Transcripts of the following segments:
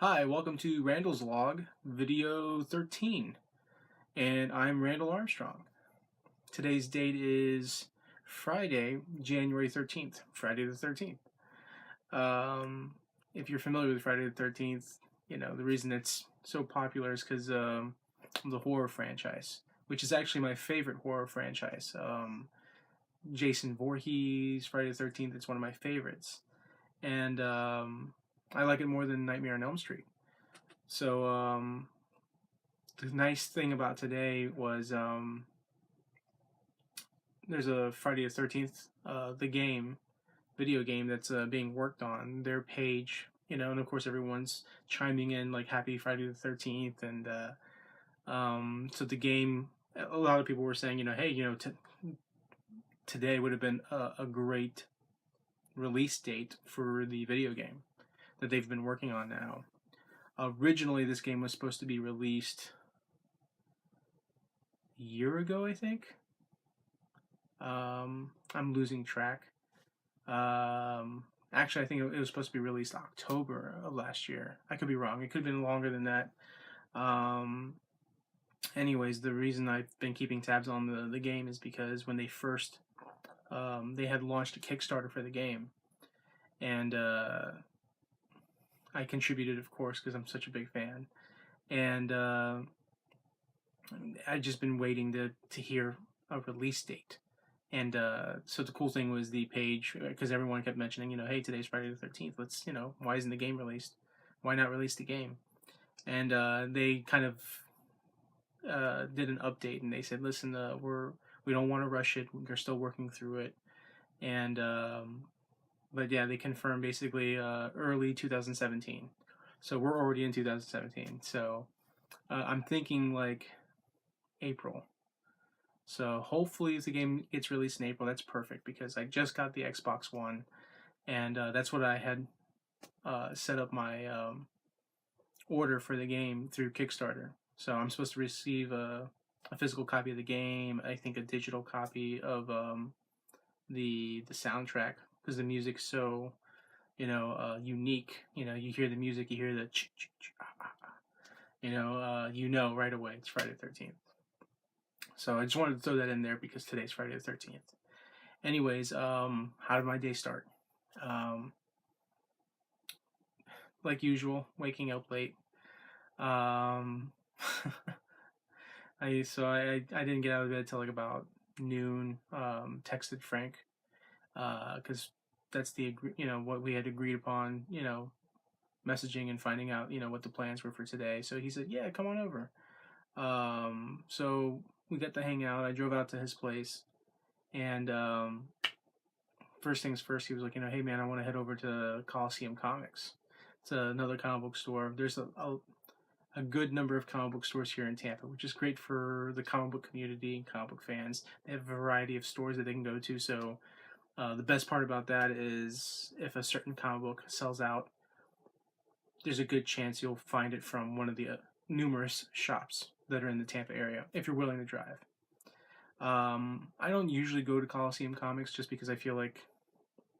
Hi, welcome to Randall's Log, video 13, and I'm Randall Armstrong. Today's date is Friday, January 13th, Friday the 13th. Um, if you're familiar with Friday the 13th, the reason it's so popular is because the horror franchise, which is actually my favorite horror franchise. Jason Voorhees, Friday the 13th, it's one of my favorites. And I like it more than Nightmare on Elm Street. So, the nice thing about today was there's a Friday the 13th, video game that's being worked on, their page, and of course everyone's chiming in like Happy Friday the 13th. And so the game, a lot of people were saying, hey, today would have been a great release date for the video game that they've been working on now. Originally, this game was supposed to be released a year ago, I think. I'm losing track. Actually, I think it was supposed to be released October of last year. I could be wrong. It could have been longer than that. Um, Anyways, the reason I've been keeping tabs on the game is because when they had launched a Kickstarter for the game, and I contributed, of course, because I'm such a big fan, and I've just been waiting to hear a release date. And so the cool thing was the page, because everyone kept mentioning, hey, today's Friday the 13th. Let's, why isn't the game released? Why not release the game? And they kind of did an update, and they said, listen, we don't want to rush it. We're still working through it. And but yeah, they confirmed basically early 2017. So we're already in 2017. So I'm thinking like April. So hopefully, if the game gets released in April, that's perfect because I just got the Xbox One, and that's what I had set up my order for the game through Kickstarter. So I'm supposed to receive a physical copy of the game. I think a digital copy of the soundtrack because the music's so unique. You hear the music, you hear the right away it's Friday the 13th. So I just wanted to throw that in there because today's Friday the 13th. Anyways, how did my day start? Um, like usual, waking up late. Um, I didn't get out of bed till like about noon. Texted Frank because that's what we had agreed upon. Messaging and finding out what the plans were for today. So he said, "Yeah, come on over." So we got to hang out. I drove out to his place, and first things first, he was like, hey man, I want to head over to Coliseum Comics. It's another comic book store. There's a good number of comic book stores here in Tampa, which is great for the comic book community and comic book fans. They have a variety of stores that they can go to. So the best part about that is if a certain comic book sells out, there's a good chance you'll find it from one of the numerous shops that are in the Tampa area if you're willing to drive. I don't usually go to Coliseum Comics just because I feel like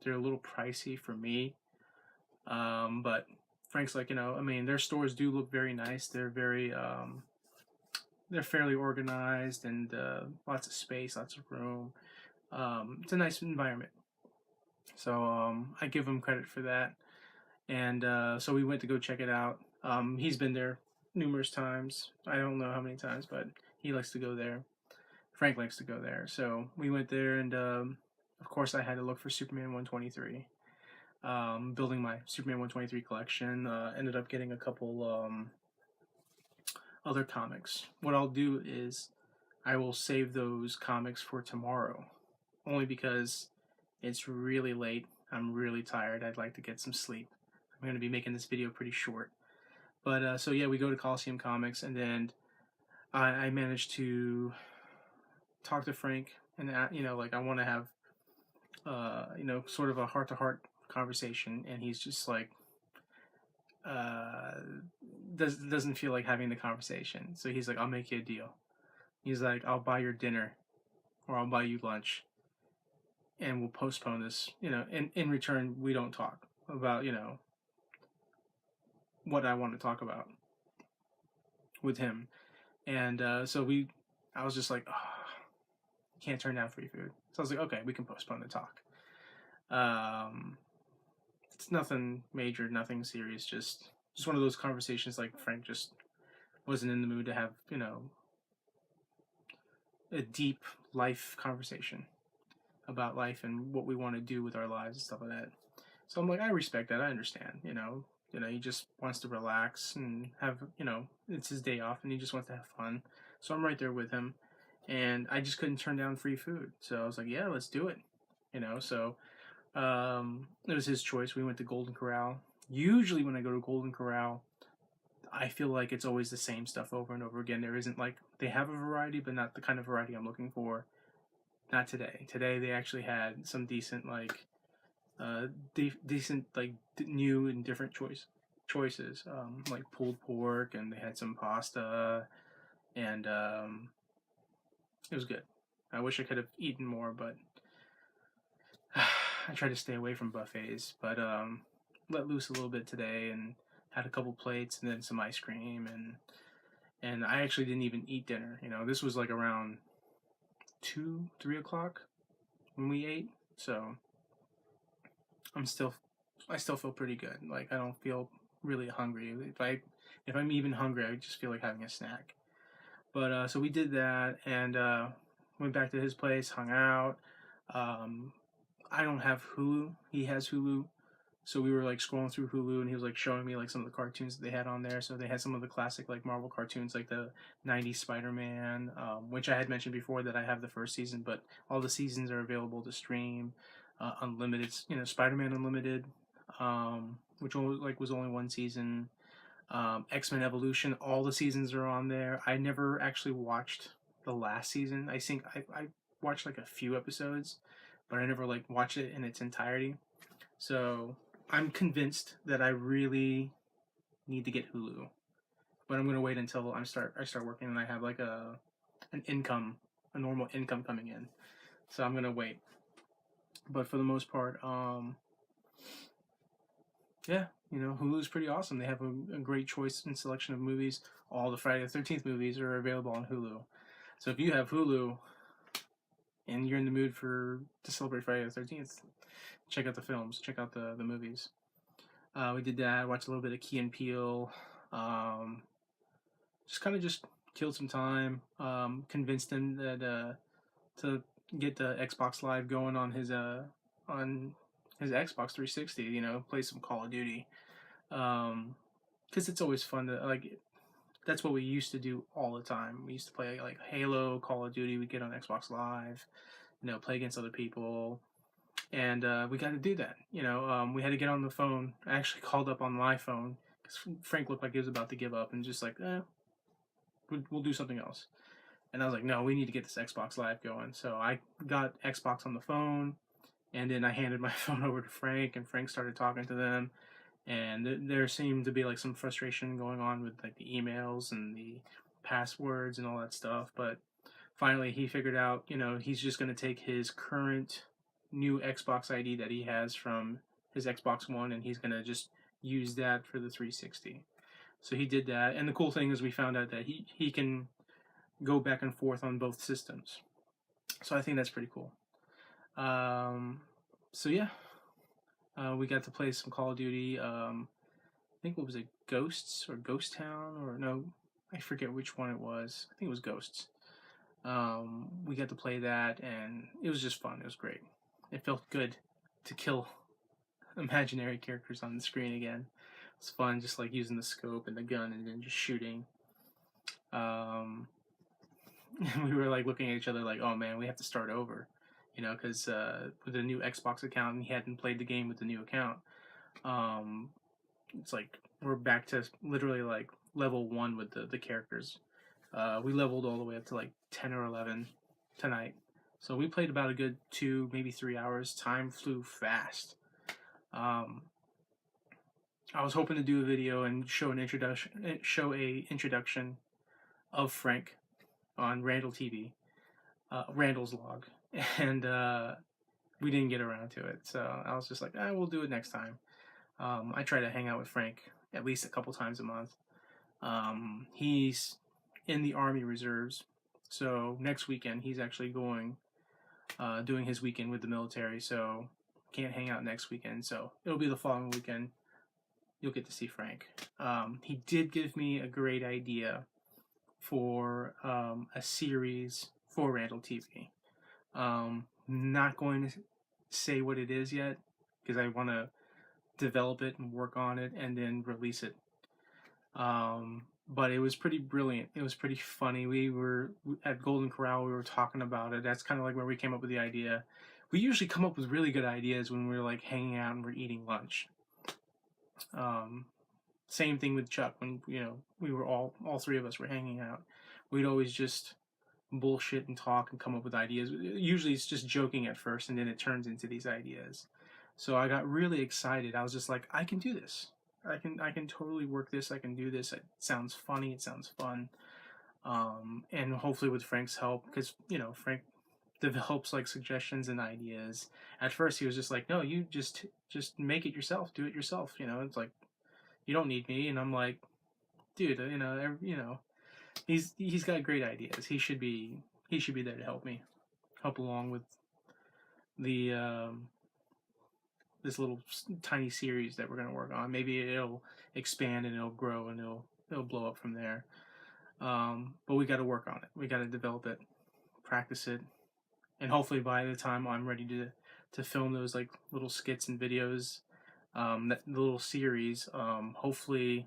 they're a little pricey for me. But Frank's like, their stores do look very nice. They're fairly organized and lots of space, lots of room. It's a nice environment. So I give him credit for that. And so we went to go check it out. He's been there numerous times. I don't know how many times, but he likes to go there. Frank likes to go there. So we went there, and of course, I had to look for Superman 123. Building my Superman 123 collection. Ended up getting a couple other comics. What I'll do is I will save those comics for tomorrow, only because it's really late. I'm really tired. I'd like to get some sleep. I'm going to be making this video pretty short. But so yeah, we go to Coliseum Comics, and then I managed to talk to Frank, and like I want to have sort of a heart-to-heart conversation, and he's just like uh, doesn't feel like having the conversation. So he's like, I'll make you a deal. He's like, I'll buy your dinner, or I'll buy you lunch, and we'll postpone this. In return, we don't talk about what I want to talk about with him. And I was just like, oh, can't turn down free food. So I was like, okay, we can postpone the talk. Um, it's nothing major, nothing serious, just one of those conversations like Frank just wasn't in the mood to have, a deep life conversation about life and what we want to do with our lives and stuff like that. So I'm like, I respect that. I understand. He just wants to relax and have, it's his day off and he just wants to have fun. So I'm right there with him, and I just couldn't turn down free food. So I was like, yeah, let's do it. So it was his choice. We went to Golden Corral. Usually when I go to Golden Corral, I feel like it's always the same stuff over and over again. There isn't like, they have a variety, but not the kind of variety I'm looking for. Not today. Today they actually had some decent like decent like new and different choices, like pulled pork, and they had some pasta, and it was good. I wish I could have eaten more, but I try to stay away from buffets. But let loose a little bit today and had a couple plates and then some ice cream, and I actually didn't even eat dinner. This was like around 2-3 o'clock when we ate, so I'm still I still feel pretty good. Like I don't feel really hungry. If I'm even hungry, I just feel like having a snack. But so we did that and went back to his place, hung out. Um, I don't have Hulu. He has Hulu. So we were like scrolling through Hulu and he was like showing me like some of the cartoons that they had on there. So they had some of the classic like Marvel cartoons like the 90s Spider-Man, which I had mentioned before that I have the first season, but all the seasons are available to stream. Unlimited, Spider-Man Unlimited, which was only one season. X-Men Evolution, all the seasons are on there. I never actually watched the last season. I think I watched like a few episodes, but I never like watched it in its entirety. So I'm convinced that I really need to get Hulu, but I'm gonna wait until I start working and I have like an income, a normal income coming in. So I'm gonna wait. But for the most part, yeah, Hulu's pretty awesome. They have a great choice and selection of movies. All the Friday the 13th movies are available on Hulu. So if you have Hulu and you're in the mood to celebrate Friday the 13th, check out the films, check out the movies. We did that. Watched a little bit of Key and Peele. Just killed some time. Convinced him that to get the Xbox Live going on his Xbox 360. Play some Call of Duty. Because it's always fun to like. That's what we used to do all the time. We used to play like Halo, Call of Duty. We'd get on Xbox Live, play against other people, and we got to do that. We had to get on the phone. I actually called up on my phone because Frank looked like he was about to give up and just like, we'll do something else. And I was like, no, we need to get this Xbox Live going. So I got Xbox on the phone, and then I handed my phone over to Frank, and Frank started talking to them. And there seemed to be like some frustration going on with like the emails and the passwords and all that stuff. But finally, he figured out, he's just going to take his current new Xbox ID that he has from his Xbox One, and he's going to just use that for the 360. So he did that. And the cool thing is we found out that he can go back and forth on both systems. So I think that's pretty cool. So yeah, we got to play some Call of Duty. I think what was it, Ghosts or Ghost Town, or no, I forget which one it was. I think it was Ghosts. We got to play that, and it was just fun. It was great. It felt good to kill imaginary characters on the screen again. It's fun, just like using the scope and the gun and then just shooting. We were like looking at each other like, oh man, we have to start over. Because with the new Xbox account, and he hadn't played the game with the new account. It's like we're back to literally like level 1 with the characters. We leveled all the way up to like 10 or 11 tonight. So we played about a good 2, maybe 3 hours. Time flew fast. I was hoping to do a video and show a introduction of Frank on Randall TV, Randall's log, and we didn't get around to it. So I was just like, we'll do it next time. I try to hang out with Frank at least a couple times a month. He's in the Army Reserves, so next weekend he's actually going doing his weekend with the military. So can't hang out next weekend. So it'll be the following weekend. You'll get to see Frank. He did give me a great idea for a series for Randall TV. Not going to say what it is yet because I want to develop it and work on it and then release it. But it was pretty brilliant. It was pretty funny. We were at Golden Corral. We were talking about it. That's kind of like where we came up with the idea. We usually come up with really good ideas when we're like hanging out and we're eating lunch. Same thing with Chuck. When we were all three of us were hanging out, we'd always just bullshit and talk and come up with ideas. Usually it's just joking at first, and then it turns into these ideas. So I got really excited. I was just like, I can do this. I can totally work this. I can do this. It sounds funny. It sounds fun. And hopefully with Frank's help, because Frank develops like suggestions and ideas. At first he was just like, no, you just make it yourself. Do it yourself. It's like, you don't need me. And I'm like, dude, he's got great ideas. He should be there to help along with the this little tiny series that we're going to work on. Maybe it'll expand and it'll grow and it'll blow up from there. But we got to work on it. We got to develop it, practice it, and hopefully by the time I'm ready to film those like little skits and videos, that the little series, hopefully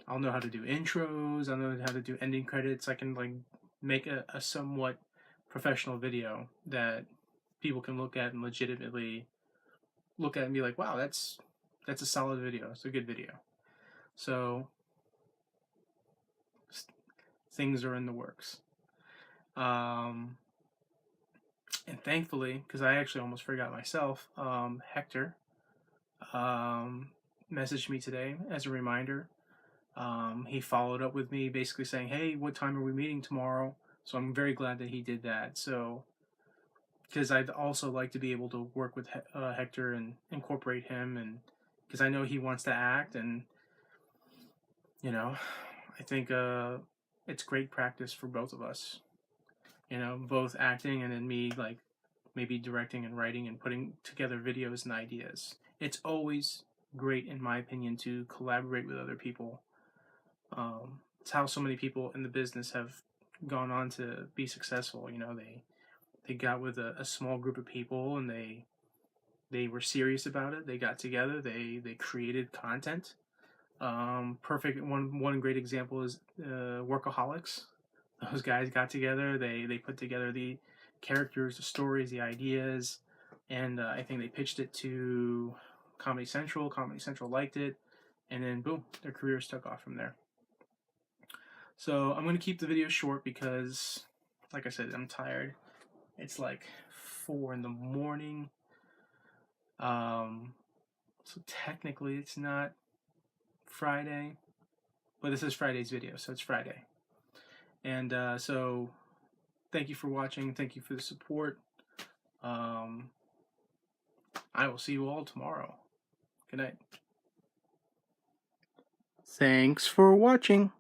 I'll know how to do intros. I'll know how to do ending credits. I can like make a somewhat professional video that people can look at and legitimately look at and be like, wow, that's a solid video. It's a good video. So things are in the works. And thankfully, because I actually almost forgot myself, Hector messaged me today as a reminder. He followed up with me basically saying, hey, what time are we meeting tomorrow? So I'm very glad that he did that. So, because I'd also like to be able to work with Hector and incorporate him, and because I know he wants to act, and I think it's great practice for both of us. Both acting and then me like maybe directing and writing and putting together videos and ideas. It's always great, in my opinion, to collaborate with other people. It's how so many people in the business have gone on to be successful. They got with a small group of people and they were serious about it. They got together. They created content. Perfect. One great example is Workaholics. Those guys got together. They put together the characters, the stories, the ideas, and I think they pitched it to Comedy Central. Comedy Central liked it, and then boom, their careers took off from there. So I'm going to keep the video short because, like I said, I'm tired. It's like 4 a.m. So technically it's not Friday, but this is Friday's video, so it's Friday. And so thank you for watching. Thank you for the support. I will see you all tomorrow. Good night. Thanks for watching.